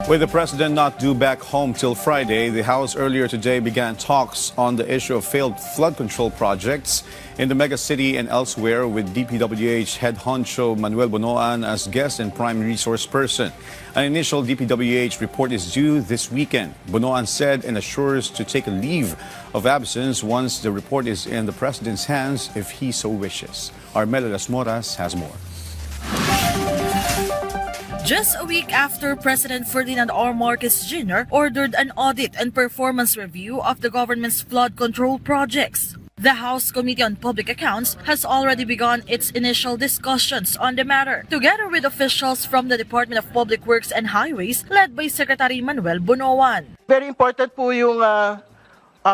With the president not due back home till Friday, the House earlier today began talks on the issue of failed flood control projects in the megacity and elsewhere, with DPWH head honcho Manuel Bonoan as guest and prime resource person. An initial DPWH report is due this weekend. Bonoan said and assures to take a leave of absence once the report is in the president's hands if he so wishes. Armela Las Moras has more. Just a week after President Ferdinand R. Marcos Jr. ordered an audit and performance review of the government's flood control projects, the House Committee on Public Accounts has already begun its initial discussions on the matter, together with officials from the Department of Public Works and Highways led by Secretary Manuel Bonoan. Very important po yung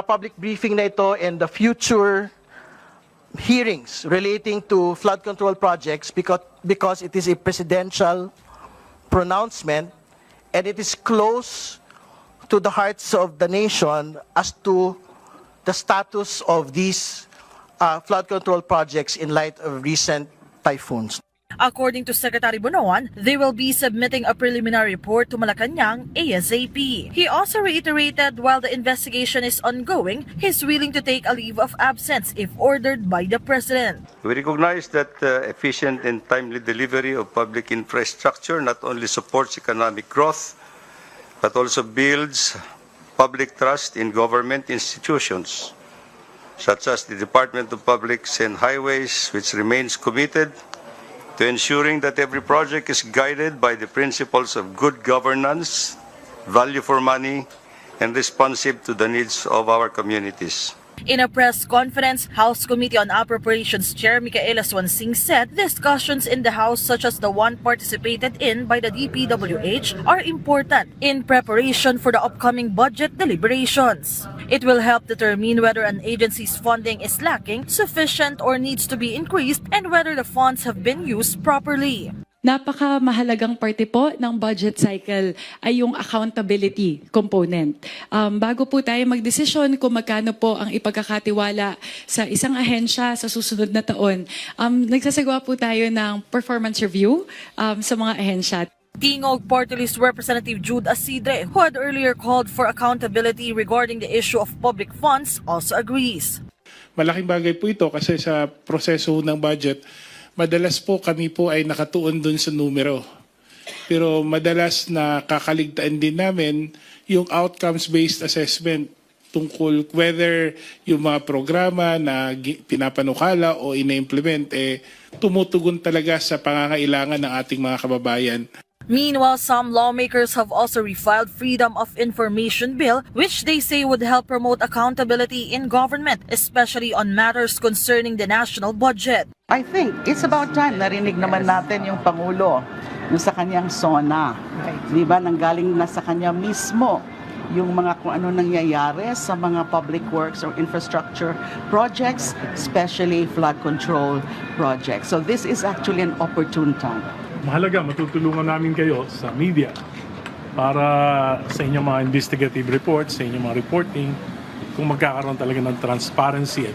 public briefing na ito and the future hearings relating to flood control projects because it is a presidential pronouncement and it is close to the hearts of the nation as to the status of these flood control projects in light of recent typhoons. According to Secretary Bonoan, they will be submitting a preliminary report to Malacanang ASAP. He also reiterated while the investigation is ongoing, he's willing to take a leave of absence if ordered by the President. We recognize that efficient and timely delivery of public infrastructure not only supports economic growth, but also builds public trust in government institutions, such as the Department of Public and Highways, which remains committed to ensuring that every project is guided by the principles of good governance, value for money, and responsive to the needs of our communities. In a press conference, House Committee on Appropriations Chair Micaela Swansing said discussions in the House, such as the one participated in by the DPWH, are important in preparation for the upcoming budget deliberations. It will help determine whether an agency's funding is lacking, sufficient, or needs to be increased, and whether the funds have been used properly. Napakamahalagang parte po ng budget cycle ay yung accountability component. Bago po tayo magdesisyon kung magkano po ang ipagkakatiwala sa isang ahensya sa susunod na taon, nagsasagawa po tayo ng performance review sa mga ahensya. Tingog Party List Representative Jude Asidre, who had earlier called for accountability regarding the issue of public funds, also agrees. Malaking bagay po ito kasi sa proseso ng budget, madalas po kami po ay nakatuon dun sa numero. Pero madalas na kakaligtaan din namin yung outcomes-based assessment tungkol whether yung mga programa na pinapanukala o ina-implement tumutugon talaga sa pangangailangan ng ating mga kababayan. Meanwhile, some lawmakers have also refiled Freedom of Information Bill, which they say would help promote accountability in government, especially on matters concerning the national budget. I think it's about time narinig naman natin yung Pangulo, yung sa kanyang SONA. Di ba, nanggaling na sa kanya mismo yung mga kung ano nangyayari sa mga public works or infrastructure projects, especially flood control projects. So this is actually an opportune time. Mahalaga, matutulungan namin kayo sa media para sa inyong mga investigative reports, sa inyong mga reporting, kung magkakaroon talaga ng transparency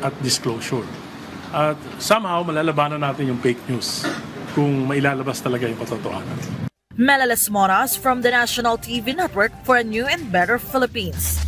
at disclosure. At somehow, malalabanan natin yung fake news kung mailalabas talaga yung katotohanan. Mela Las Moras from the National TV Network for a New and Better Philippines.